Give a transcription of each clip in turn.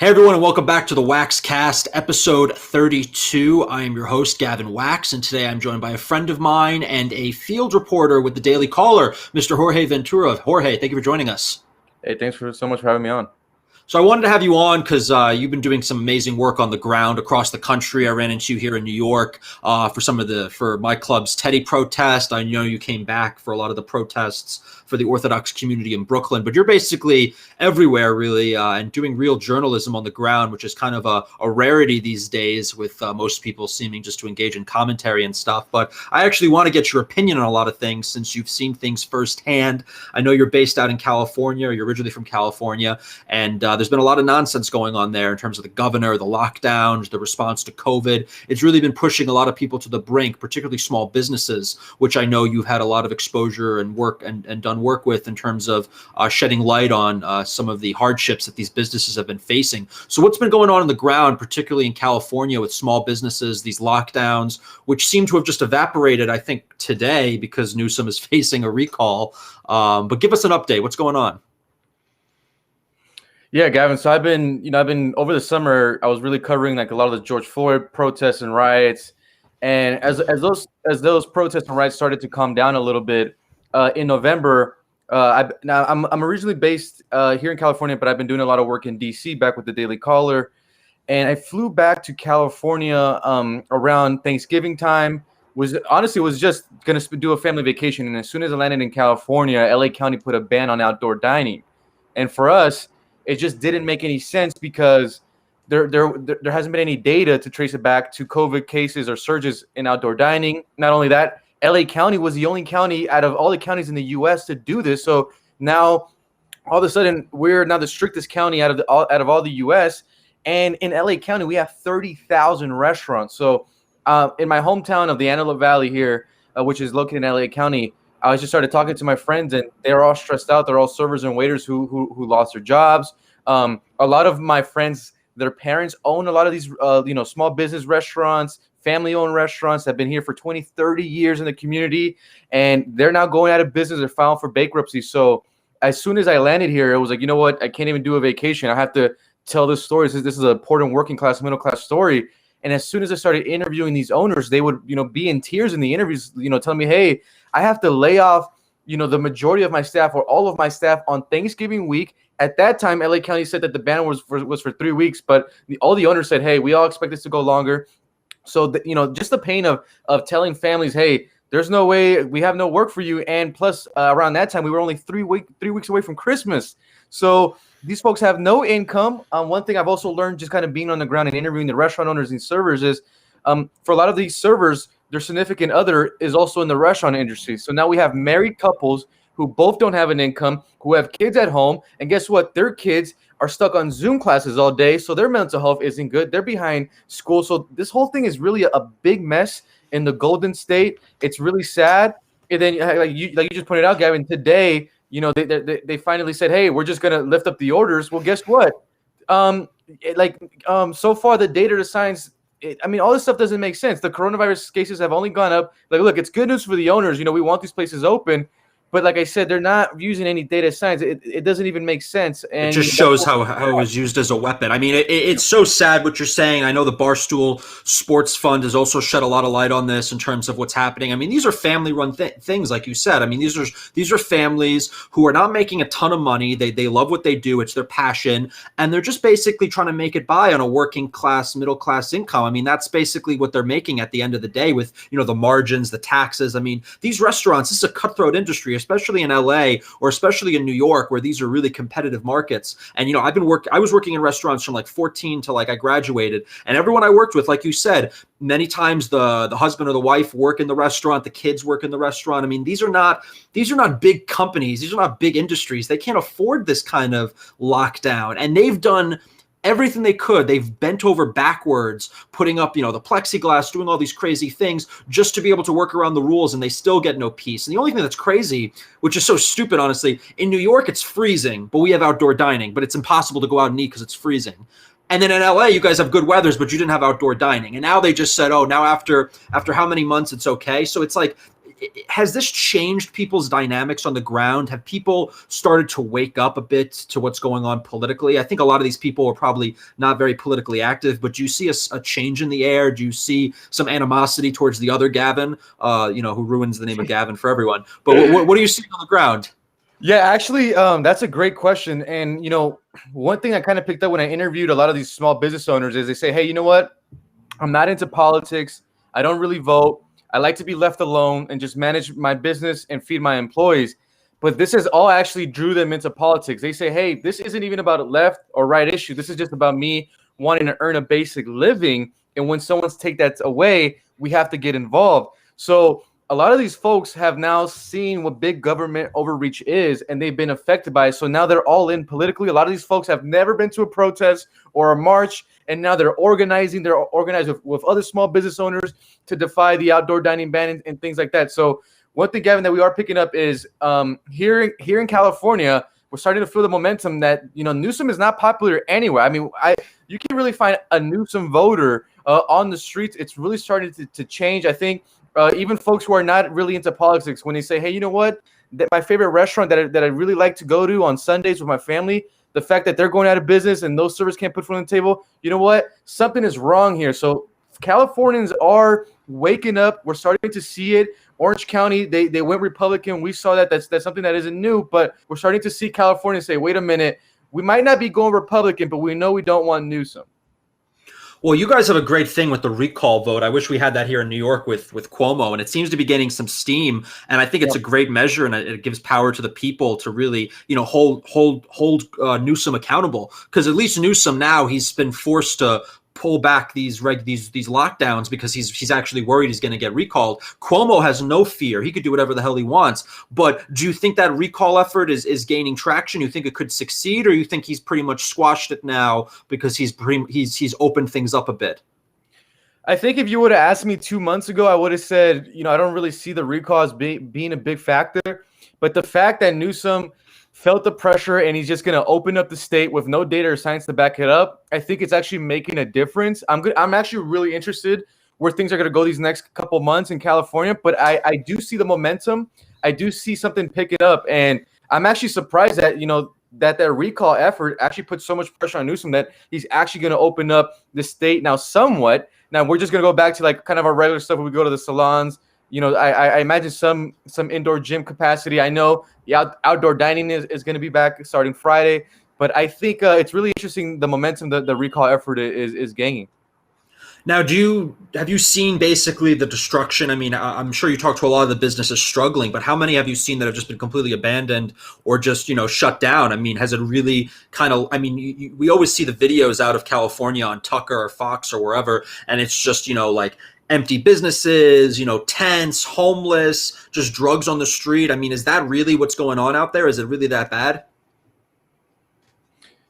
Hey everyone, and welcome back to the Waxcast, episode 32. I am your host, Gavin Wax, and today I'm joined by a friend of mine and a field reporter with the Daily Caller, Mr. Jorge Ventura. Jorge, thank you for joining us. Hey, thanks so much for having me on. So I wanted to have you on because you've been doing some amazing work on the ground across the country. I ran into you here in New York for my club's Teddy protest. I know you came back for a lot of the protests for the Orthodox community in Brooklyn, but you're basically everywhere really and doing real journalism on the ground, which is kind of a rarity these days with most people seeming just to engage in commentary and stuff. But I actually want to get your opinion on a lot of things since you've seen things firsthand. I know you're based out in California. You're originally from California, and there's been a lot of nonsense going on there in terms of the governor, the lockdowns, the response to COVID. It's really been pushing a lot of people to the brink, particularly small businesses, which I know you've had a lot of exposure and work and done work with in terms of shedding light on some of the hardships that these businesses have been facing. So what's been going on the ground, particularly in California with small businesses, these lockdowns, which seem to have just evaporated, I think, today because Newsom is facing a recall. But give us an update. What's going on? Yeah, Gavin. So I've been over the summer. I was really covering like a lot of the George Floyd protests and riots, and as those protests and riots started to calm down a little bit in November. I'm originally based here in California, but I've been doing a lot of work in D.C. back with the Daily Caller, and I flew back to California around Thanksgiving time. Was just gonna do a family vacation, and as soon as I landed in California, LA County put a ban on outdoor dining, and for us, it just didn't make any sense because there hasn't been any data to trace it back to COVID cases or surges in outdoor dining. Not only that, LA County was the only county out of all the counties in the U.S. to do this. So now, all of a sudden, we're now the strictest county out of all the U.S. And in LA County, we have 30,000 restaurants. So in my hometown of the Antelope Valley here, which is located in LA County, I just started talking to my friends, and they're all stressed out. They're all servers and waiters who lost their jobs. A lot of my friends, their parents own a lot of these, small business restaurants, family-owned restaurants that have been here for 20, 30 years in the community, and they're now going out of business or filing for bankruptcy. So as soon as I landed here, it was like, you know what? I can't even do a vacation. I have to tell this story. This is an important working class, middle class story. And as soon as I started interviewing these owners, they would, be in tears in the interviews, telling me, hey, I have to lay off, the majority of my staff or all of my staff on Thanksgiving week. At that time, LA County said that the ban was for 3 weeks, but all the owners said, hey, we all expect this to go longer. So, just the pain of telling families, hey, there's no way, we have no work for you. And plus, around that time, we were only 3 weeks away from Christmas. So these folks have no income. One thing I've also learned just kind of being on the ground and interviewing the restaurant owners and servers is for a lot of these servers, their significant other is also in the restaurant industry. So now we have married couples who both don't have an income, who have kids at home. And guess what? Their kids are stuck on Zoom classes all day. So their mental health isn't good. They're behind school. So this whole thing is really a big mess in the Golden State. It's really sad. And then like you just pointed out, Gavin, today, they finally said, hey, we're just going to lift up the orders. Well, guess what? So far the data, the science, all this stuff doesn't make sense. The coronavirus cases have only gone up. Like, look, it's good news for the owners. We want these places open. But like I said, they're not using any data science. It doesn't even make sense. And it just shows how it was used as a weapon. It's so sad what you're saying. I know the Barstool Sports Fund has also shed a lot of light on this in terms of what's happening. These are family-run things, like you said. These are families who are not making a ton of money. They love what they do. It's their passion. And they're just basically trying to make it by on a working class, middle class income. That's basically what they're making at the end of the day with, the margins, the taxes. These restaurants, this is a cutthroat industry, especially in LA or especially in New York, where these are really competitive markets. And, I was working in restaurants from like 14 to like I graduated, and everyone I worked with, like you said, many times the husband or the wife work in the restaurant, the kids work in the restaurant. These are not big companies. These are not big industries. They can't afford this kind of lockdown. And they've done everything they could. They've bent over backwards, putting up, the plexiglass, doing all these crazy things just to be able to work around the rules, and they still get no peace. And the only thing that's crazy, which is so stupid, honestly, in New York, it's freezing, but we have outdoor dining, but it's impossible to go out and eat because it's freezing. And then in LA, you guys have good weathers, but you didn't have outdoor dining. And now they just said, oh, now after how many months it's okay. So it's like, has this changed people's dynamics on the ground? Have people started to wake up a bit to what's going on politically? I think a lot of these people are probably not very politically active, but do you see a change in the air? Do you see some animosity towards the other Gavin, who ruins the name of Gavin for everyone? But what are you seeing on the ground? Yeah, actually, that's a great question. And, one thing I kind of picked up when I interviewed a lot of these small business owners is they say, hey, you know what? I'm not into politics. I don't really vote. I like to be left alone and just manage my business and feed my employees. But this has all actually drew them into politics. They say, hey, this isn't even about a left or right issue. This is just about me wanting to earn a basic living. And when someone's take that away, we have to get involved. So a lot of these folks have now seen what big government overreach is, and they've been affected by it. So now they're all in politically. A lot of these folks have never been to a protest or a march, and now they're organizing. They're organized with other small business owners to defy the outdoor dining ban and things like that. So one thing, Gavin, that we are picking up is here in California, we're starting to feel the momentum that Newsom is not popular anywhere. I mean, you can really find a Newsom voter on the streets. It's really starting to change. I think. Even folks who are not really into politics, when they say, hey, you know what? My favorite restaurant that I really like to go to on Sundays with my family, the fact that they're going out of business and those servers can't put food on the table, you know what? Something is wrong here. So Californians are waking up. We're starting to see it. Orange County, they went Republican. We saw that. That's something that isn't new, but we're starting to see California say, wait a minute, we might not be going Republican, but we know we don't want Newsom. Well, you guys have a great thing with the recall vote. I wish we had that here in New York with Cuomo, and it seems to be getting some steam. And I think it's a great measure, and it gives power to the people to really, hold Newsom accountable. Because at least Newsom now, he's been forced to pull back these lockdowns because he's actually worried he's going to get recalled. Cuomo has no fear; he could do whatever the hell he wants. But do you think that recall effort is gaining traction? You think it could succeed, or you think he's pretty much squashed it now because he's opened things up a bit? I think if you would have asked me 2 months ago, I would have said, I don't really see the recall as being a big factor. But the fact that Newsom felt the pressure and he's just going to open up the state with no data or science to back it up, I think it's actually making a difference. I'm actually really interested where things are going to go these next couple months in California, but I do see the momentum. I do see something picking up, and I'm actually surprised that, that recall effort actually puts so much pressure on Newsom that he's actually going to open up the state now somewhat. Now we're just going to go back to like kind of our regular stuff when we go to the salons. I imagine some indoor gym capacity. I know the outdoor dining is going to be back starting Friday, but I think it's really interesting the momentum that the recall effort is gaining. Now, have you seen basically the destruction? I mean, I'm sure you talked to a lot of the businesses struggling, but how many have you seen that have just been completely abandoned or just, shut down? I mean, has it really we always see the videos out of California on Tucker or Fox or wherever, and it's just, like empty businesses, tents, homeless, just drugs on the street. I mean, is that really what's going on out there? Is it really that bad?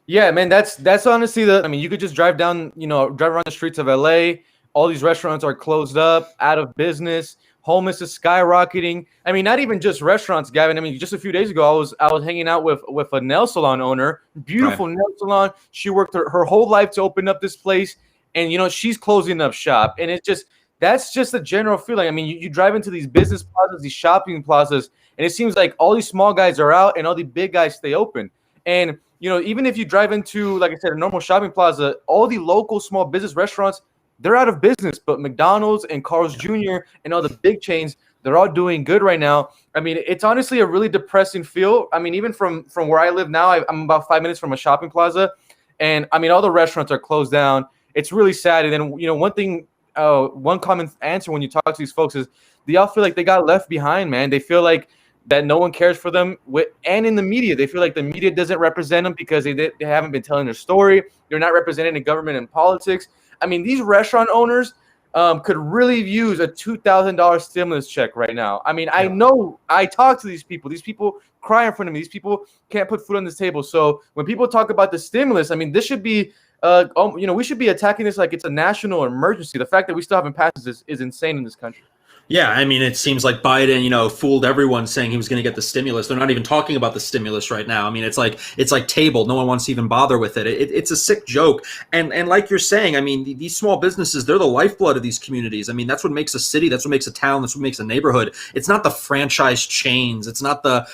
Yeah, man, that's honestly you could just drive around the streets of LA. All these restaurants are closed up, out of business. Homeless is skyrocketing. I mean, not even just restaurants, Gavin. I mean, just a few days ago, I was hanging out with a nail salon owner, beautiful nail salon. She worked her whole life to open up this place, and she's closing up shop. And that's just a general feeling. I mean, you drive into these business plazas, these shopping plazas, and it seems like all these small guys are out and all the big guys stay open. And even if you drive into, like I said, a normal shopping plaza, all the local small business restaurants, they're out of business. But McDonald's and Carl's Jr. and all the big chains, they're all doing good right now. I mean, it's honestly a really depressing feel. I mean, even from where I live now, I'm about 5 minutes from a shopping plaza. And, I mean, all the restaurants are closed down. It's really sad. And then, one common answer when you talk to these folks is they all feel like they got left behind, man. They feel like that no one cares for them. And in the media, they feel like the media doesn't represent them because they haven't been telling their story. They're not representing the government and politics. I mean, these restaurant owners could really use a $2,000 stimulus check right now. I mean, I know I talk to these people. These people cry in front of me. These people can't put food on this table. So when people talk about the stimulus, I mean, this should be, we should be attacking this like it's a national emergency. The fact that we still haven't passed this is insane in this country. Yeah, I mean, it seems like Biden, fooled everyone saying he was going to get the stimulus. They're not even talking about the stimulus right now. I mean, it's like tabled. No one wants to even bother with it. It's a sick joke. And like you're saying, I mean, these small businesses, they're the lifeblood of these communities. I mean, that's what makes a city. That's what makes a town. That's what makes a neighborhood. It's not the franchise chains. It's not the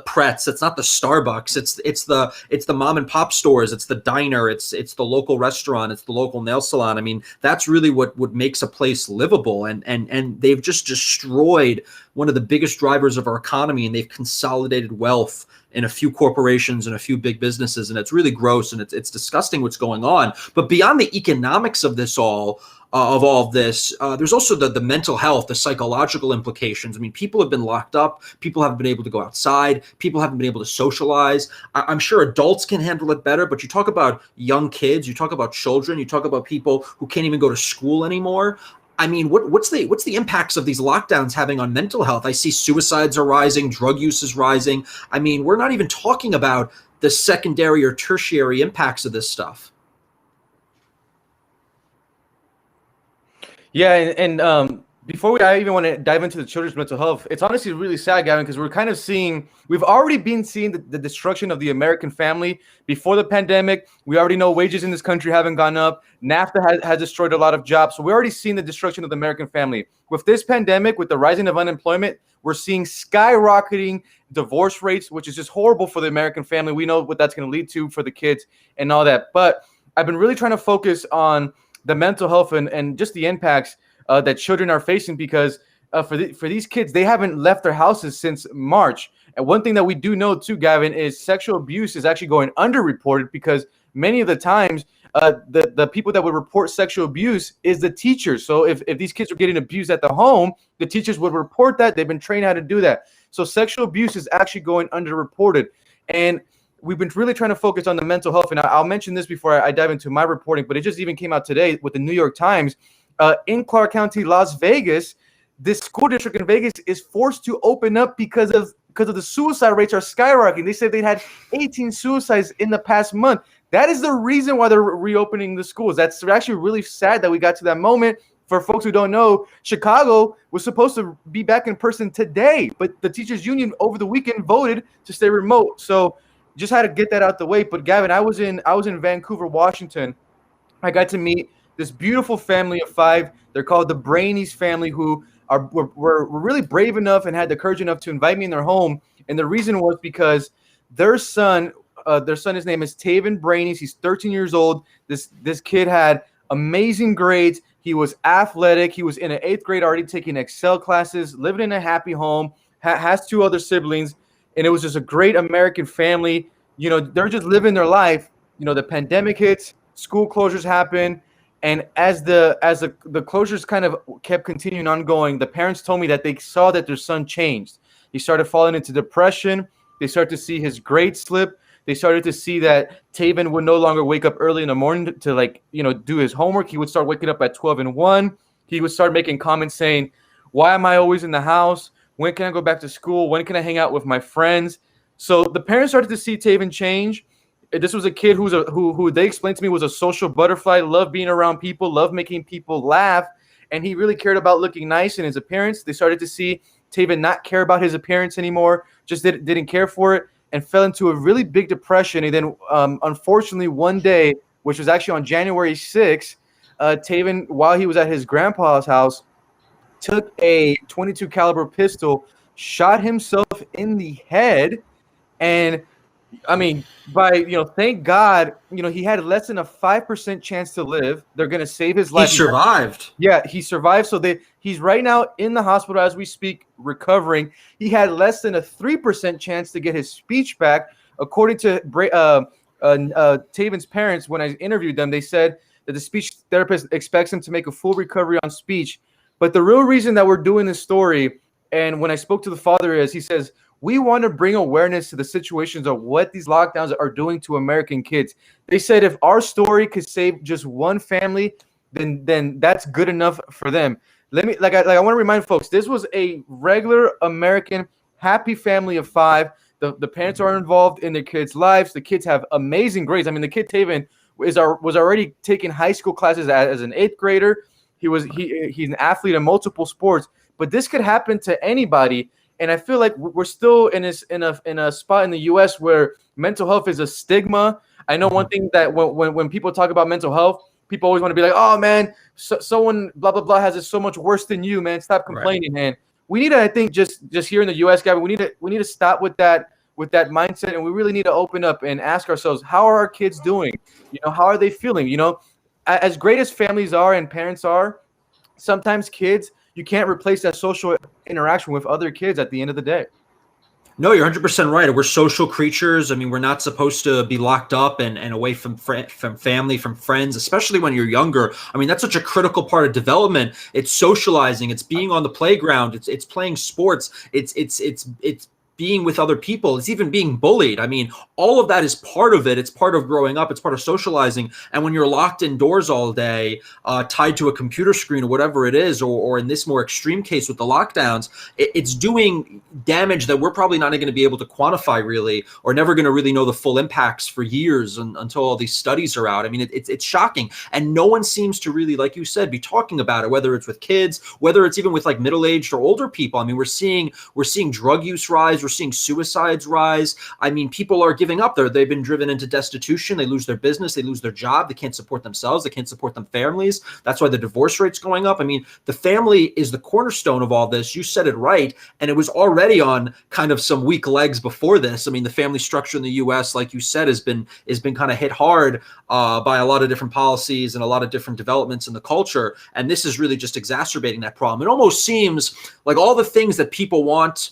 Pretz. It's not the Starbucks. It's the mom and pop stores. It's the diner. It's the local restaurant. It's the local nail salon. I mean, that's really what makes a place livable. And they've just destroyed one of the biggest drivers of our economy, and they've consolidated wealth in a few corporations and a few big businesses, and it's really gross, and it's disgusting what's going on. But beyond the economics of this all of this, there's also the mental health, the psychological implications. I mean, people have been locked up. People haven't been able to go outside. People haven't been able to socialize. I'm sure adults can handle it better, but you talk about young kids, you talk about children, you talk about people who can't even go to school anymore. I mean, what's the impacts of these lockdowns having on mental health? I see suicides are rising, drug use is rising. I mean, we're not even talking about the secondary or tertiary impacts of this stuff. Yeah, and before I even want to dive into the children's mental health, it's honestly really sad, Gavin, because we've already been seeing the destruction of the American family before the pandemic. We already know wages in this country haven't gone up. NAFTA has destroyed a lot of jobs. So we're already seeing the destruction of the American family. With this pandemic, with the rising of unemployment, we're seeing skyrocketing divorce rates, which is just horrible for the American family. We know what that's going to lead to for the kids and all that. But I've been really trying to focus on the mental health and just the impacts that children are facing, because for these kids, they haven't left their houses since March. And one thing that we do know too, Gavin, is sexual abuse is actually going underreported, because many of the times the people that would report sexual abuse is the teachers. So if these kids are getting abused at the home, the teachers would report that. They've been trained how to do that. So sexual abuse is actually going underreported. And we've been really trying to focus on the mental health. And I'll mention this before I dive into my reporting, but it just even came out today with the New York Times. In Clark County, Las Vegas, this school district in Vegas is forced to open up because of the suicide rates are skyrocketing. They said they had 18 suicides in the past month. That is the reason why they're reopening the schools. That's actually really sad that we got to that moment. For folks who don't know, Chicago was supposed to be back in person today, but the teachers union over the weekend voted to stay remote. So just had to get that out the way. But Gavin, I was in Vancouver, Washington. I got to meet this beautiful family of 5. They're called the Brainies family, who were really brave enough and had the courage enough to invite me in their home. And the reason was because their son, his name is Taven Brainies. He's 13 years old. This kid had amazing grades. He was athletic. He was in an 8th grade already taking Excel classes, living in a happy home, has 2 other siblings. And it was just a great American family. You know, they're just living their life. You know, the pandemic hits, school closures happen. And as the closures kind of kept continuing ongoing, the parents told me that they saw that their son changed. He started falling into depression. They started to see his grades slip. They started to see that Taven would no longer wake up early in the morning to do his homework. He would start waking up at 12 and 1. He would start making comments saying, "Why am I always in the house? When can I go back to school? When can I hang out with my friends?" So the parents started to see Taven change. This was a kid who they explained to me was a social butterfly, loved being around people, loved making people laugh, and he really cared about looking nice in his appearance. They started to see Taven not care about his appearance anymore, just didn't care for it, and fell into a really big depression. And then, unfortunately, one day, which was actually on January 6th, Taven, while he was at his grandpa's house, took a .22 caliber pistol, shot himself in the head, and I mean, thank God, he had less than a 5% chance to live. They're going to save his life. He survived. Yeah, he survived. So he's right now in the hospital as we speak, recovering. He had less than a 3% chance to get his speech back. According to Taven's parents, when I interviewed them, they said that the speech therapist expects him to make a full recovery on speech. But the real reason that we're doing this story, and when I spoke to the father, is he says, we want to bring awareness to the situations of what these lockdowns are doing to American kids. They said if our story could save just one family, then that's good enough for them. I want to remind folks, this was a regular American happy family of 5. The parents are involved in their kids' lives. The kids have amazing grades. I mean, the kid Taven was already taking high school classes as an 8th grader. He's an athlete in multiple sports. but this could happen to anybody. And I feel like we're still in a spot in the U.S. where mental health is a stigma. I know one thing that when people talk about mental health, people always want to be like, "Oh man, someone blah blah blah has it so much worse than you, man. Stop complaining, man." We need to, I think, just here in the U.S., Gavin, we need to stop with that mindset, and we really need to open up and ask ourselves, how are our kids doing? How are they feeling? As great as families are and parents are, sometimes kids, you can't replace that social interaction with other kids at the end of the day. No, you're 100% right. We're social creatures. I mean, we're not supposed to be locked up and away from family, from friends, especially when you're younger. I mean, that's such a critical part of development. It's socializing. It's being on the playground. It's playing sports. It's being with other people. It's even being bullied. I mean, all of that is part of it. It's part of growing up. It's part of socializing. And when you're locked indoors all day, tied to a computer screen or whatever it is, or in this more extreme case with the lockdowns, it's doing damage that we're probably not going to be able to quantify really, or never going to really know the full impacts for years until all these studies are out. I mean, it's shocking. And no one seems to really, like you said, be talking about it, whether it's with kids, whether it's even with like middle-aged or older people. I mean, we're seeing drug use rise. We're seeing suicides rise. I mean, people are giving up. They've been driven into destitution. They lose their business. They lose their job. They can't support themselves. They can't support their families. That's why the divorce rate's going up. I mean, the family is the cornerstone of all this. You said it right. And it was already on kind of some weak legs before this. I mean, the family structure in the U.S., like you said, has been kind of hit hard by a lot of different policies and a lot of different developments in the culture. And this is really just exacerbating that problem. It almost seems like all the things that people want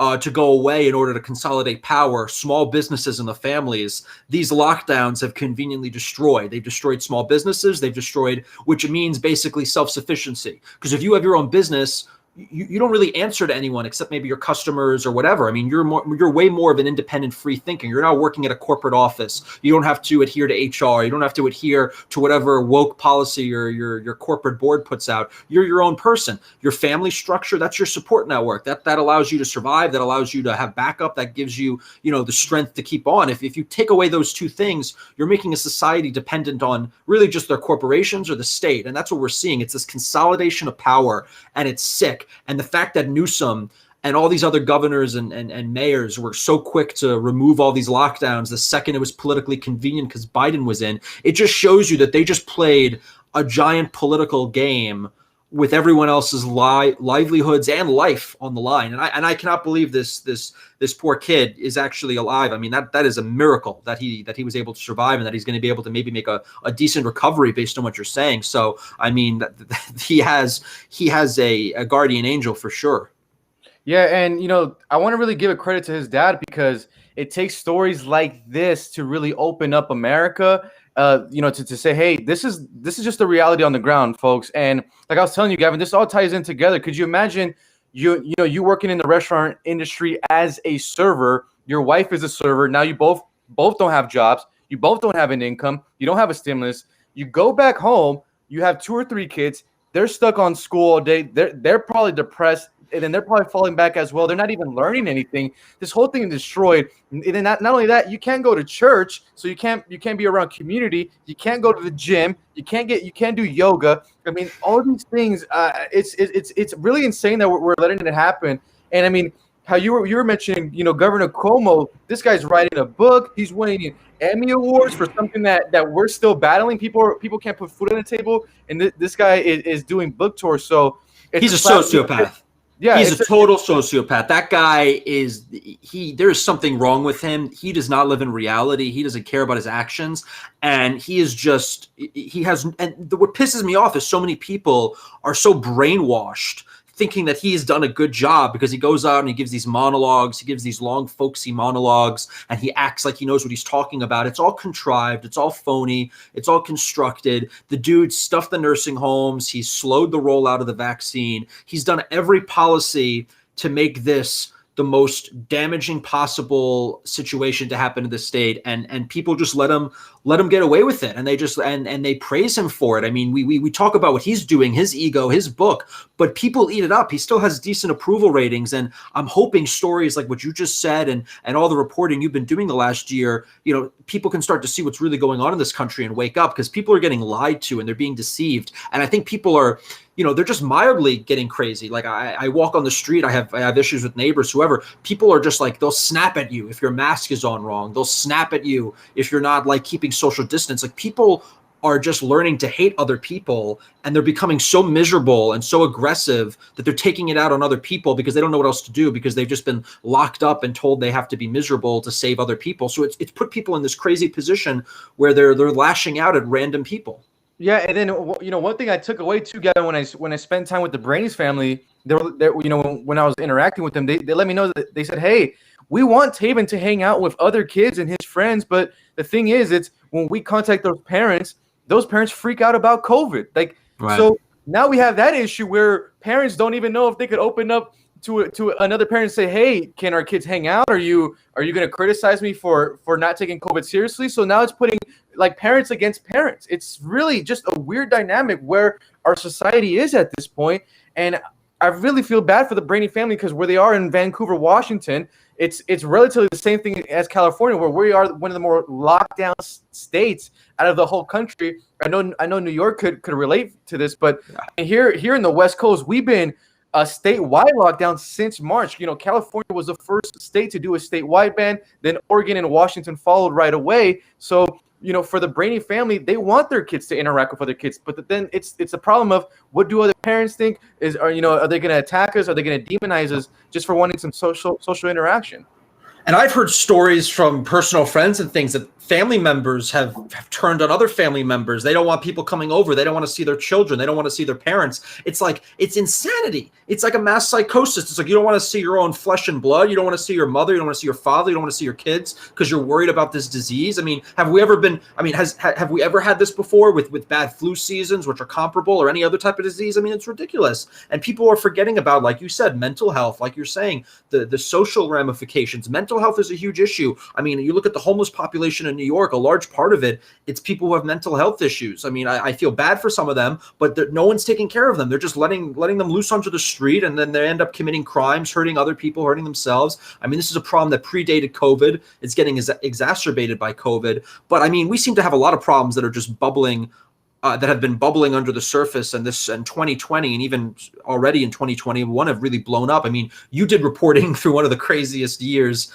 to go away in order to consolidate power, small businesses and the families, these lockdowns have conveniently destroyed. They've destroyed small businesses. They've destroyed, which means basically self-sufficiency. Because if you have your own business, you don't really answer to anyone except maybe your customers or whatever. I mean, you're way more of an independent free thinker. You're not working at a corporate office. You don't have to adhere to HR. You don't have to adhere to whatever woke policy or your corporate board puts out. You're your own person. Your family structure, that's your support network. That allows you to survive. That allows you to have backup. That gives you, the strength to keep on. If you take away those two things, you're making a society dependent on really just their corporations or the state. And that's what we're seeing. It's this consolidation of power, and it's sick. And the fact that Newsom and all these other governors and mayors were so quick to remove all these lockdowns the second it was politically convenient because Biden was in, it just shows you that they just played a giant political game with everyone else's livelihoods and life on the line. And I cannot believe this poor kid is actually alive. I mean, that is a miracle that he was able to survive and that he's going to be able to maybe make a decent recovery based on what you're saying. So, I mean, he has a guardian angel for sure. Yeah, and I want to really give a credit to his dad because it takes stories like this to really open up America. To say, hey, this is just the reality on the ground, folks. And like I was telling you, Gavin, this all ties in together. Could you imagine you working in the restaurant industry as a server? Your wife is a server. Now you both don't have jobs. You both don't have an income. You don't have a stimulus. You go back home. You have 2 or 3 kids. They're stuck on school all day. They're probably depressed. And then they're probably falling back as well. They're not even learning anything. This whole thing is destroyed. And then not only that, you can't go to church, so you can't be around community. You can't go to the gym. You can't do yoga. I mean, all of these things. It's really insane that we're letting it happen. And I mean, how you were mentioning, Governor Cuomo. This guy's writing a book. He's winning Emmy awards for something that we're still battling. People can't put food on the table, and this guy is doing book tours. So he's a sociopath. Yeah, he's a total sociopath. That guy there's something wrong with him. He does not live in reality. He doesn't care about his actions. And what pisses me off is so many people are so brainwashed thinking that he's done a good job because he goes out and he gives these monologues, he gives these long folksy monologues, and he acts like he knows what he's talking about. It's all contrived, it's all phony, it's all constructed. The dude stuffed the nursing homes, he's slowed the rollout of the vaccine, he's done every policy to make this the most damaging possible situation to happen to the state, and people just let him get away with it, and they just and they praise him for it. I mean, we talk about what he's doing, his ego, his book, but people eat it up. He still has decent approval ratings, and I'm hoping stories like what you just said and all the reporting you've been doing the last year, people can start to see what's really going on in this country and wake up, because people are getting lied to and they're being deceived. And I think people are they're just mildly getting crazy. Like I walk on the street, I have issues with neighbors, whoever. People are just like, they'll snap at you if your mask is on wrong. They'll snap at you if you're not like keeping social distance. Like people are just learning to hate other people, and they're becoming so miserable and so aggressive that they're taking it out on other people because they don't know what else to do, because they've just been locked up and told they have to be miserable to save other people. So it's put people in this crazy position where they're lashing out at random people. Yeah, and then one thing I took away too, Gavin, when I spent time with the Brady's family, they when I was interacting with them, they let me know that they said, "Hey, we want Taven to hang out with other kids and his friends, but the thing is, it's when we contact those parents freak out about COVID." Like, right. So now we have that issue where parents don't even know if they could open up to another parent and say, "Hey, can our kids hang out? Are you going to criticize me for not taking COVID seriously?" So now it's putting like parents against parents. It's really just a weird dynamic where our society is at this point. And I really feel bad for the Brady family, because where they are in Vancouver, Washington, it's relatively the same thing as California, where we are one of the more locked down states out of the whole country. I know New York could relate to this, but here in the West Coast, we've been a statewide lockdown since March. California was the first state to do a statewide ban. Then Oregon and Washington followed right away. So, for the Brady family, they want their kids to interact with other kids, but then it's a problem of, what do other parents think? Are they going to attack us? Are they going to demonize us just for wanting some social interaction? And I've heard stories from personal friends and things that family members have turned on other family members. They don't want people coming over. They don't want to see their children. They don't want to see their parents. It's like, it's insanity. It's like a mass psychosis. It's like, you don't want to see your own flesh and blood. You don't want to see your mother. You don't want to see your father. You don't want to see your kids because you're worried about this disease. I mean, have we ever had this before with bad flu seasons, which are comparable, or any other type of disease? I mean, it's ridiculous. And people are forgetting about, like you said, mental health, like you're saying, the social ramifications. Mental health is a huge issue. I mean, you look at the homeless population in New York, a large part of it, it's people who have mental health issues. I mean, I feel bad for some of them, but no one's taking care of them. They're just letting them loose onto the street, and then they end up committing crimes, hurting other people, hurting themselves. I mean, this is a problem that predated COVID. It's getting exacerbated by COVID. But I mean, we seem to have a lot of problems that are just bubbling, that have been bubbling under the surface, and 2020, and even already in 2021 have really blown up. I mean, you did reporting through one of the craziest years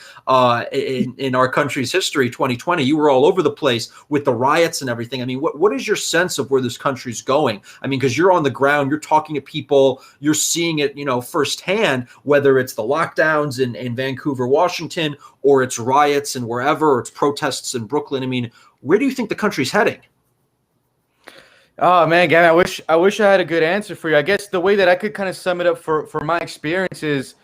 in our country's history, 2020. You were all over the place with the riots and everything. I mean, what is your sense of where this country's going? I mean, because you're on the ground, you're talking to people, you're seeing it, firsthand, whether it's the lockdowns in Vancouver, Washington, or it's riots and wherever, or it's protests in Brooklyn. I mean, where do you think the country's heading? Oh man, Gavin, I wish I had a good answer for you. I guess the way that I could kind of sum it up for my experience is,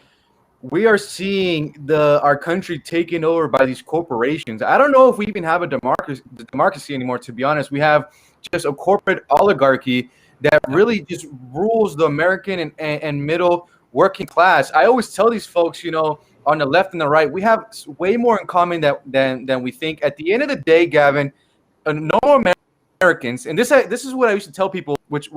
we are seeing our country taken over by these corporations. I don't know if we even have a democracy anymore, to be honest. We have just a corporate oligarchy that really just rules the American and middle working class. I always tell these folks, on the left and the right, we have way more in common than we think. At the end of the day, Gavin, normal Americans, and this is what I used to tell people, which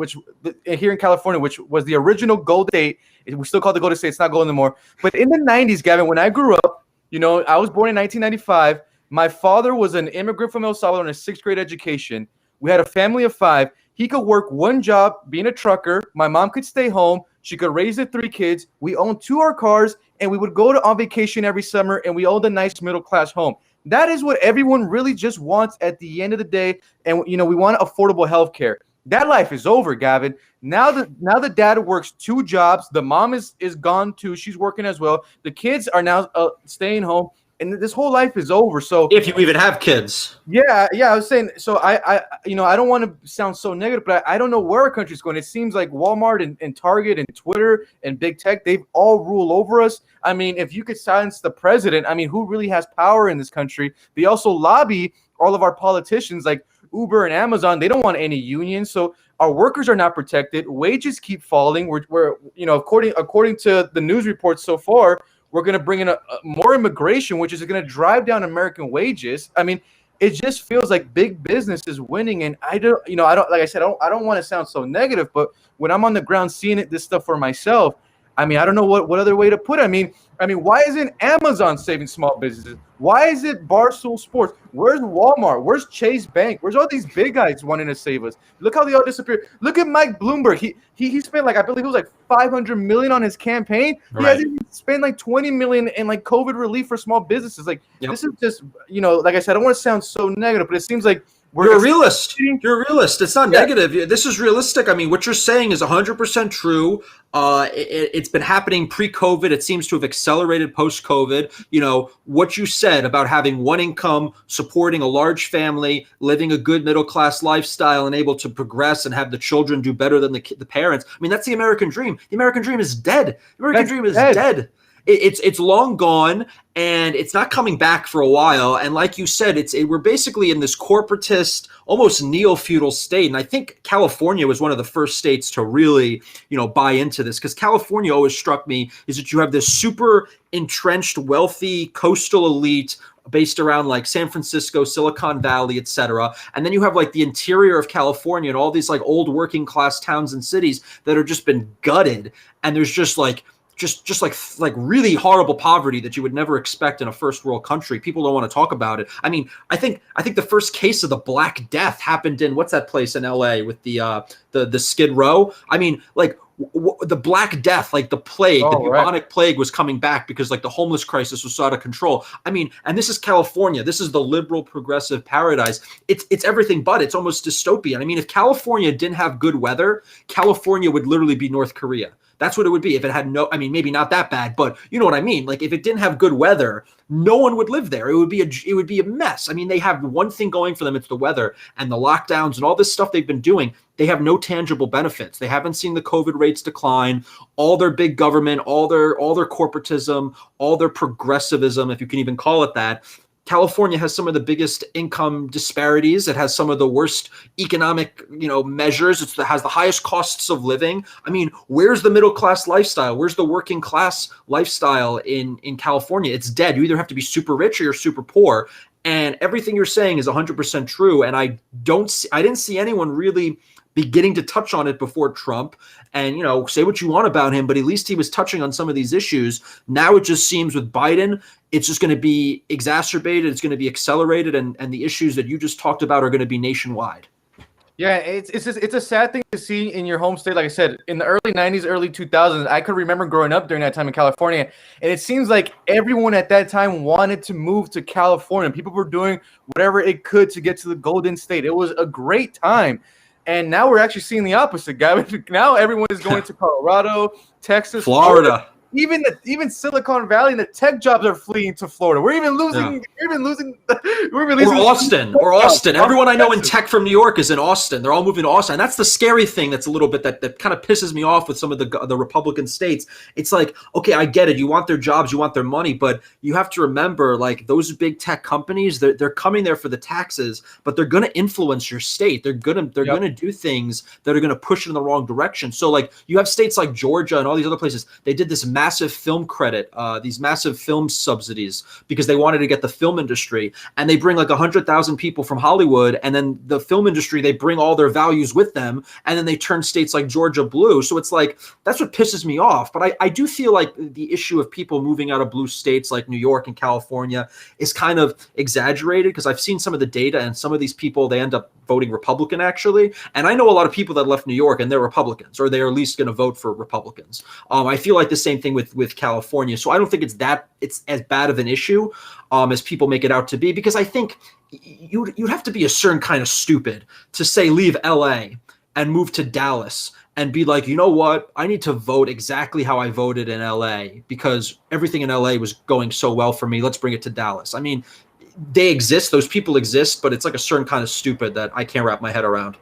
here in California, which was the original Golden State. We still call it the Golden State. It's not Golden anymore. But in the 90s, Gavin, when I grew up, I was born in 1995. My father was an immigrant from El Salvador in a 6th grade education. We had a family of 5. He could work one job being a trucker. My mom could stay home. She could raise the 3 kids. We owned 2 our cars, and we would go on vacation every summer, and we owned a nice middle-class home. That is what everyone really just wants at the end of the day. And, we want affordable health care. That life is over, Gavin. Now the dad works 2 jobs. The mom is gone too. She's working as well. The kids are now staying home. And this whole life is over. So if you even have kids. Yeah. I was saying, so I don't want to sound so negative, but I don't know where our country's going. It seems like Walmart and Target and Twitter and big tech, they've all ruled over us. I mean, if you could silence the president, I mean, who really has power in this country? They also lobby all of our politicians like Uber and Amazon. They don't want any unions. So our workers are not protected. Wages keep falling. We're according to the news reports so far, we're going to bring in more immigration, which is going to drive down American wages. I mean, it just feels like big business is winning. And I don't, like I said, I don't want to sound so negative, but when I'm on the ground seeing this stuff for myself, I mean, I don't know what other way to put it. I mean, why isn't Amazon saving small businesses? Why is it Barstool Sports? Where's Walmart? Where's Chase Bank? Where's all these big guys wanting to save us? Look how they all disappeared. Look at Mike Bloomberg. He spent like, I believe it was like $500 million on his campaign. Right. He hasn't even spent like $20 million in like COVID relief for small businesses. Like This is just, like I said, I don't want to sound so negative, but it seems like you're a realist. You're a realist. It's not negative. This is realistic. I mean, what you're saying is 100% true. It's been happening pre-COVID. It seems to have accelerated post-COVID. What you said about having one income, supporting a large family, living a good middle-class lifestyle, and able to progress and have the children do better than the parents. I mean, that's the American dream. The American dream is dead. The American dream is dead. It's long gone, and it's not coming back for a while. And like you said, we're basically in this corporatist, almost neo-feudal state. And I think California was one of the first states to really, buy into this, because California always struck me is that you have this super entrenched, wealthy coastal elite based around like San Francisco, Silicon Valley, et cetera. And then you have like the interior of California and all these like old working class towns and cities that have just been gutted. And there's just like really horrible poverty that you would never expect in a first world country. People don't want to talk about it. I mean, I think the first case of the Black Death happened in what's that place in LA with the Skid Row? I mean, like the Black Death, like the plague, the bubonic plague was coming back because like the homeless crisis was so out of control. I mean, and this is California. This is the liberal progressive paradise. It's everything but. It's almost dystopian. I mean, if California didn't have good weather, California would literally be North Korea. That's what it would be if it had maybe not that bad, but you know what I mean? Like if it didn't have good weather, no one would live there. It would be a mess. I mean, they have one thing going for them. It's the weather and the lockdowns and all this stuff they've been doing. They have no tangible benefits. They haven't seen the COVID rates decline. All their big government, all their corporatism, all their progressivism, if you can even call it that. California has some of the biggest income disparities. It has some of the worst economic, measures. It has the highest costs of living. I mean, where's the middle class lifestyle? Where's the working class lifestyle in California? It's dead. You either have to be super rich or you're super poor. And everything you're saying is 100% true. And I didn't see anyone really beginning to touch on it before Trump. And, say what you want about him, but at least he was touching on some of these issues. Now it just seems with Biden, it's just going to be exacerbated. It's going to be accelerated. And the issues that you just talked about are going to be nationwide. Yeah, it's a sad thing to see in your home state. Like I said, in the early 90s, early 2000s, I could remember growing up during that time in California. And it seems like everyone at that time wanted to move to California. People were doing whatever it could to get to the Golden State. It was a great time. And now we're actually seeing the opposite, guy. Now everyone is going to Colorado, Texas, Florida. Even Silicon Valley and the tech jobs are fleeing to Florida. We're even losing. Or Austin. Everyone I know in tech from New York is in Austin. They're all moving to Austin. And that's the scary thing. That's a little bit that kind of pisses me off with some of the Republican states. It's like, okay, I get it. You want their jobs, you want their money, but you have to remember, like those big tech companies, they're coming there for the taxes, but they're going to influence your state. They're going to do things that are going to push it in the wrong direction. So like you have states like Georgia and all these other places. They did this massive film credit, these massive film subsidies because they wanted to get the film industry, and they bring like 100,000 people from Hollywood, and then the film industry, they bring all their values with them, and then they turn states like Georgia blue. So it's like, that's what pisses me off. But I do feel like the issue of people moving out of blue states like New York and California is kind of exaggerated, because I've seen some of the data, and some of these people, they end up voting Republican actually. And I know a lot of people that left New York and they're Republicans, or they're at least going to vote for Republicans. I feel like the same thing with California. So I don't think it's as bad of an issue as people make it out to be, because I think you'd have to be a certain kind of stupid to say leave LA and move to Dallas and be like, you know what, I need to vote exactly how I voted in LA because everything in LA was going so well for me. Let's bring it to Dallas. I mean, they exist, those people exist, but it's like a certain kind of stupid that I can't wrap my head around.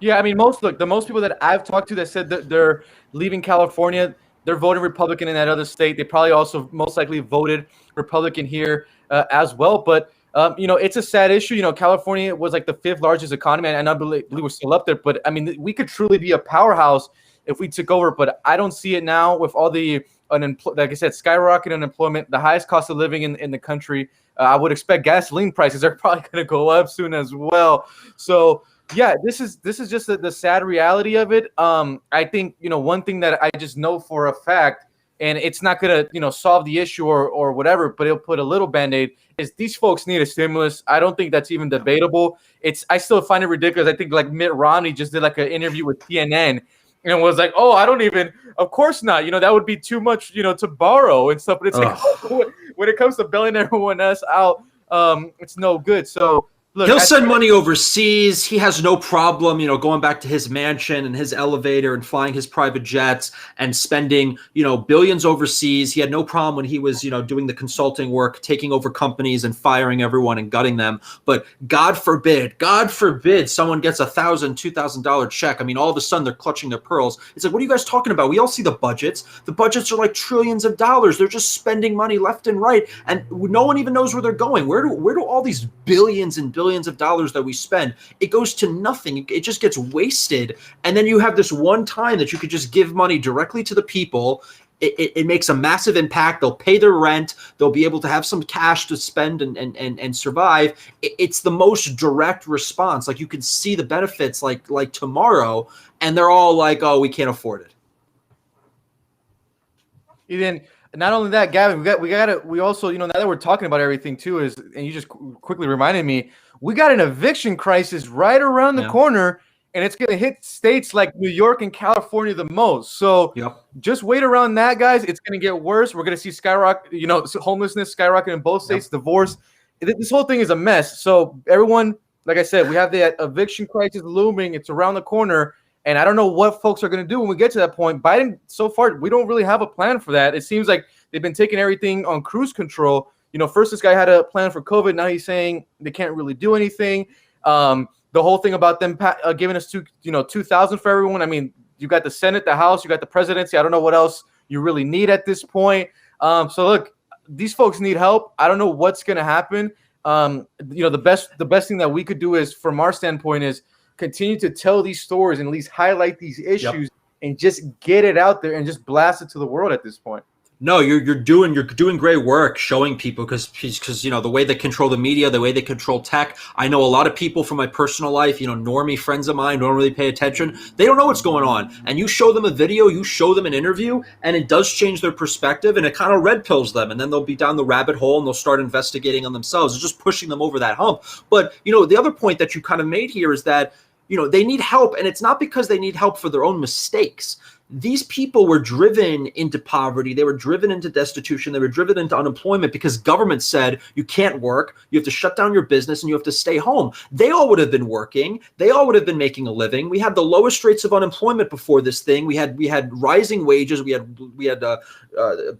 Yeah, I mean, the most people that I've talked to that said that they're leaving California, they're voting Republican in that other state. They probably also most likely voted Republican here as well. But, it's a sad issue. California was like the 5th largest economy, and I believe we're still up there. But, I mean, we could truly be a powerhouse if we took over. But I don't see it now with all the, like I said, skyrocketing unemployment, the highest cost of living in the country. I would expect gasoline prices are probably going to go up soon as well. So Yeah, this is just the sad reality of it. I think, one thing that I just know for a fact, and it's not gonna, solve the issue or whatever, but it'll put a little band-aid, is these folks need a stimulus. I don't think that's even debatable. I still find it ridiculous. I think like Mitt Romney just did like an interview with CNN and was like, "Oh, I don't even, of course not. That would be too much, to borrow and stuff." But it's like when it comes to bailing everyone else out, it's no good. So look, he'll send money overseas. He has no problem, going back to his mansion and his elevator and flying his private jets and spending, billions overseas. He had no problem when he was, doing the consulting work, taking over companies and firing everyone and gutting them. But God forbid someone gets $1,000, $2,000 check. I mean, all of a sudden they're clutching their pearls. It's like, what are you guys talking about? We all see the budgets. The budgets are like trillions of dollars. They're just spending money left and right. And no one even knows where they're going. Where do all these billions and billions of dollars that we spend, it goes to nothing. It just gets wasted. And then you have this one time that you could just give money directly to the people. It makes a massive impact. They'll pay their rent. They'll be able to have some cash to spend and survive. It's the most direct response. Like, you can see the benefits like tomorrow, and they're all like, "Oh, we can't afford it." Then not only that, Gavin, we also, now that we're talking about everything too, and you just quickly reminded me, we got an eviction crisis right around the corner, and it's going to hit states like New York and California the most. So just wait around that, guys. It's going to get worse. We're going to see homelessness skyrocket in both states, divorce. This whole thing is a mess. So everyone, like I said, we have the eviction crisis looming. It's around the corner. And I don't know what folks are going to do when we get to that point. Biden, so far, we don't really have a plan for that. It seems like they've been taking everything on cruise control. First this guy had a plan for COVID. Now he's saying they can't really do anything. The whole thing about them giving us $2,000 for everyone. I mean, you got the Senate, the House, you got the presidency. I don't know what else you really need at this point. So look, these folks need help. I don't know what's going to happen. The best thing that we could do is, from our standpoint, is continue to tell these stories and at least highlight these issues and just get it out there and just blast it to the world at this point. No, you're doing great work showing people because the way they control the media, the way they control tech. I know a lot of people from my personal life, normie friends of mine don't really pay attention. They don't know what's going on. And you show them a video, you show them an interview, and it does change their perspective, and it kind of red pills them, and then they'll be down the rabbit hole and they'll start investigating on themselves. It's just pushing them over that hump. But the other point that you kind of made here is that they need help, and it's not because they need help for their own mistakes. These people were driven into poverty. They were driven into destitution. They were driven into unemployment because government said you can't work. You have to shut down your business and you have to stay home. They all would have been working. They all would have been making a living. We had the lowest rates of unemployment before this thing. We had rising wages. We had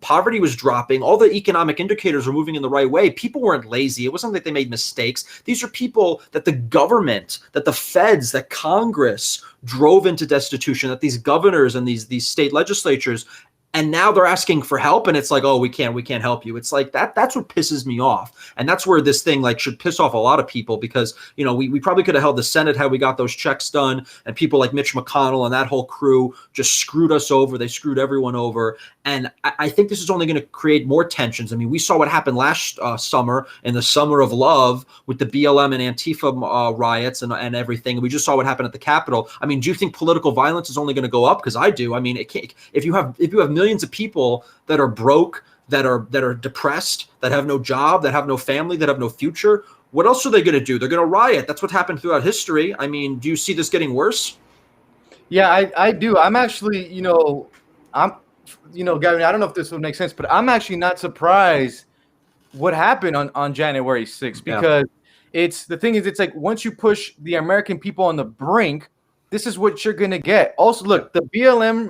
poverty was dropping. All the economic indicators were moving in the right way. People weren't lazy. It wasn't like they made mistakes. These are people that the government, that the feds, that Congress drove into destitution, that these governors and these state legislatures, and now they're asking for help, and it's like, oh, we can't help you. It's like that's what pisses me off. And that's where this thing should piss off a lot of people, because we probably could have held the Senate had we got those checks done, and people like Mitch McConnell and that whole crew just screwed us over. They screwed everyone over. And I think this is only going to create more tensions. I mean, we saw what happened last summer, in the summer of love, with the BLM and Antifa riots and everything. We just saw what happened at the Capitol. I mean, do you think political violence is only going to go up? Because I do. I mean, if you have millions of people that are broke, that are depressed, that have no job, that have no family, that have no future, what else are they going to do? They're going to riot. That's what happened throughout history. I mean, do you see this getting worse? Yeah, I do. I'm actually, Gavin, I don't know if this would make sense, but I'm actually not surprised what happened on January 6th, because it's like, once you push the American people on the brink, this is what you're going to get. Also, look, the BLM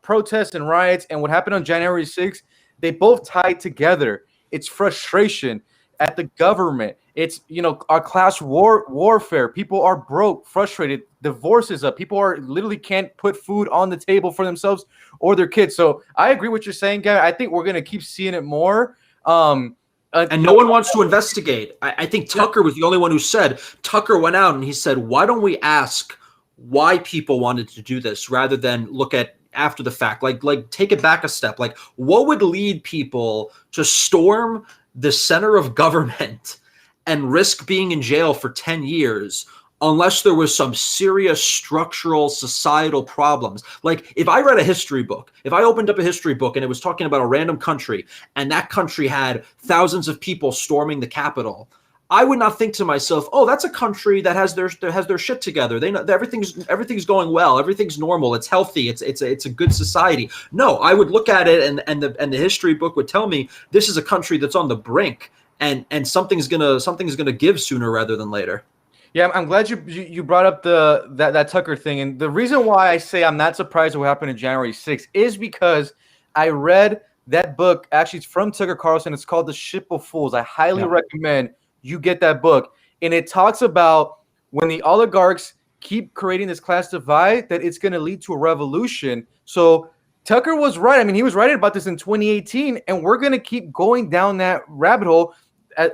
protests and riots and what happened on January 6th, they both tied together. It's frustration at the government. It's, our class warfare. People are broke, frustrated. Divorce is up. People literally can't put food on the table for themselves or their kids. So I agree with what you're saying, Gavin. I think we're going to keep seeing it more. And no one wants to investigate. I think Tucker was the only one who said. Tucker went out and he said, why don't we ask why people wanted to do this rather than look at after the fact? Like take it back a step. Like, what would lead people to storm the center of government and risk being in jail for 10 years unless there was some serious structural societal problems. Like if I read a history book, if I opened up a history book and it was talking about a random country and that country had thousands of people storming the Capitol, I would not think to myself, "Oh, that's a country that has their shit together. They know everything's going well, everything's normal, it's healthy, it's a good society." No, I would look at it and the history book would tell me this is a country that's on the brink, and something's gonna give sooner rather than later. Yeah, I'm glad you brought up that Tucker thing, and the reason why I say I'm not surprised at what happened in January 6th is because I read that book. Actually, it's from Tucker Carlson. It's called The Ship of Fools. I highly recommend you get that book, and it talks about when the oligarchs keep creating this class divide, that it's going to lead to a revolution. So Tucker was right. I mean, he was writing about this in 2018, and we're going to keep going down that rabbit hole.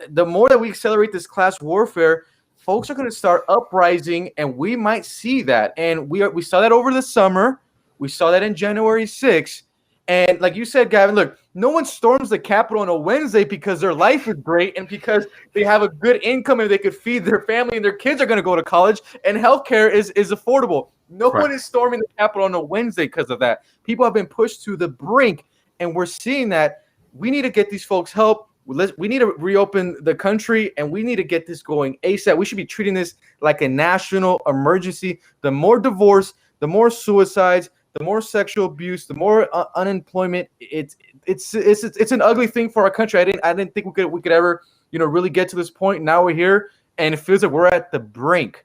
The more that we accelerate this class warfare, folks are going to start uprising, and we might see that. And we saw that over the summer. We saw that in January 6th. And like you said, Gavin, look, no one storms the Capitol on a Wednesday because their life is great and because they have a good income and they could feed their family and their kids are going to go to college and healthcare is affordable. No one is storming the Capitol on a Wednesday because of that. People have been pushed to the brink, and we're seeing that. We need to get these folks help. We need to reopen the country, and we need to get this going ASAP. We should be treating this like a national emergency. The more divorce, the more suicides, the more sexual abuse, the more unemployment. It's an ugly thing for our country. I didn't think we could ever really get to this point. Now we're here, and it feels like we're at the brink.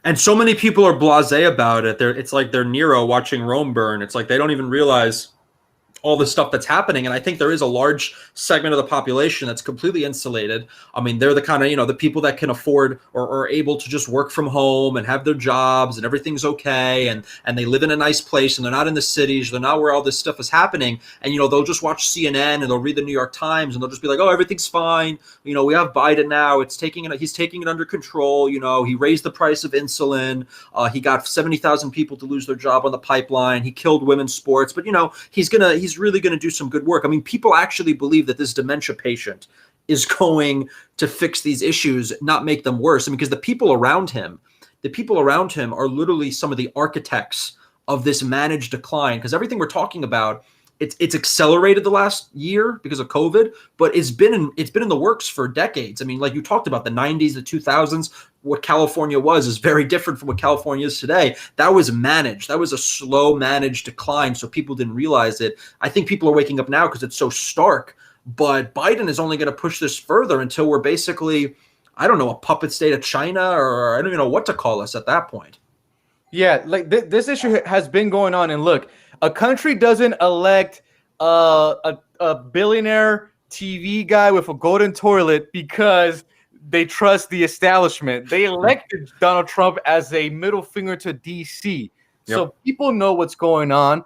And so many people are blasé about it. It's like they're Nero watching Rome burn. It's like they don't even realize all the stuff that's happening. And I think there is a large segment of the population that's completely insulated. I mean, they're the kind of, the people that can afford or are able to just work from home and have their jobs and everything's okay. And they live in a nice place and they're not in the cities. They're not where all this stuff is happening. And, they'll just watch CNN and they'll read the New York Times and they'll just be like, oh, everything's fine. We have Biden now. He's taking it under control. He raised the price of insulin. He got 70,000 people to lose their job on the pipeline. He killed women's sports. But, he's really going to do some good work. I mean, people actually believe that this dementia patient is going to fix these issues, not make them worse. I mean, because the people around him are literally some of the architects of this managed decline. Because everything we're talking about, it's accelerated the last year because of COVID, but it's been in the works for decades. I mean, like you talked about the 90s, the 2000s, what California was is very different from what California is today. That was managed. That was a slow managed decline, so people didn't realize it. I think people are waking up now because it's so stark, but Biden is only going to push this further until we're basically, I don't know, a puppet state of China, or I don't even know what to call us at that point. Yeah, like this issue has been going on, and look, a country doesn't elect a billionaire TV guy with a golden toilet because they trust the establishment. They elected Donald Trump as a middle finger to DC. So people know what's going on.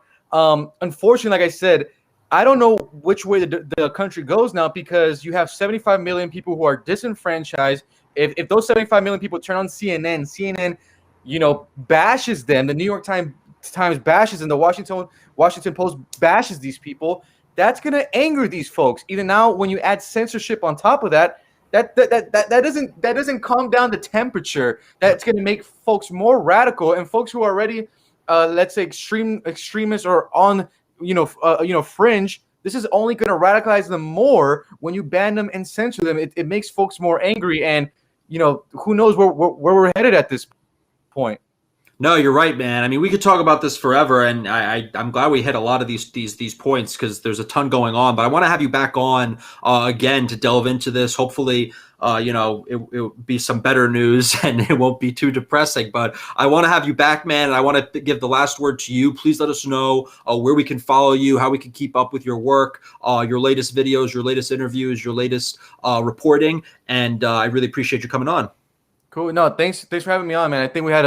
Unfortunately, like I said, I don't know which way the country goes now because you have 75 million people who are disenfranchised. If those 75 million people turn on CNN, bashes them. The New York Times bashes and the Washington Post bashes these people. That's going to anger these folks. Even now, when you add censorship on top of that, that doesn't calm down the temperature. That's going to make folks more radical, and folks who are already, let's say, extremists or on, fringe. This is only going to radicalize them more when you ban them and censor them. It makes folks more angry, and who knows where we're headed at this point. No, you're right, man. I mean, we could talk about this forever, and I'm glad we hit a lot of these points because there's a ton going on. But I want to have you back on again to delve into this. Hopefully, it will be some better news and it won't be too depressing. But I want to have you back, man, and I want to give the last word to you. Please let us know where we can follow you, how we can keep up with your work, your latest videos, your latest interviews, your latest reporting. And I really appreciate you coming on. Cool. No, thanks for having me on, man. I think we had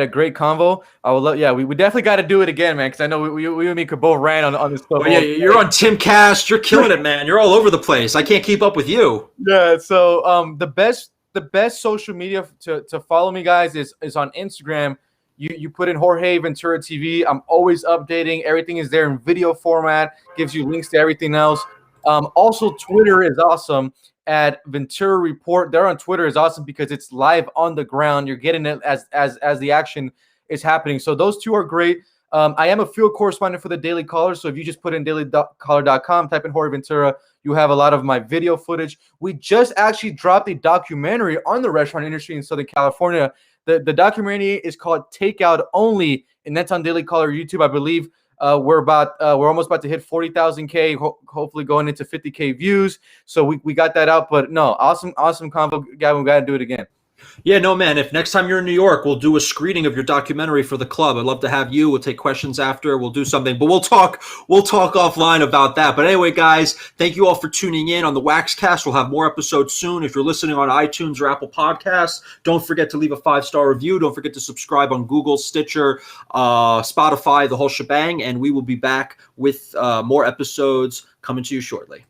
a great convo. I would love, we definitely got to do it again, man. Because I know we and me could both rant on this stuff. Oh, yeah, you're on Timcast. You're killing it, man. You're all over the place. I can't keep up with you. Yeah. So the best social media to follow me, guys, is on Instagram. You put in Jorge Ventura TV. I'm always updating. Everything is there in video format. Gives you links to everything else. Also, Twitter is awesome. at Ventura Report. They're on Twitter is awesome because it's live on the ground. You're getting it as the action is happening. So those two are great. I am a field correspondent for the Daily Caller. So if you just put in dailycaller.com, type in Jorge Ventura, you have a lot of my video footage. We just actually dropped a documentary on the restaurant industry in Southern California. The documentary is called Takeout Only, and that's on Daily Caller YouTube. I believe we're almost about to hit 40,000K, hopefully going into 50K views. So we got that out. But no, awesome convo, Gavin. We got to do it again. Yeah, no, man. If next time you're in New York, we'll do a screening of your documentary for the club. I'd love to have you. We'll take questions after. We'll do something, but we'll talk offline about that. But anyway, guys, thank you all for tuning in on the Waxcast. We'll have more episodes soon. If you're listening on iTunes or Apple Podcasts, don't forget to leave a 5-star review. Don't forget to subscribe on Google, Stitcher, Spotify, the whole shebang. And we will be back with more episodes coming to you shortly.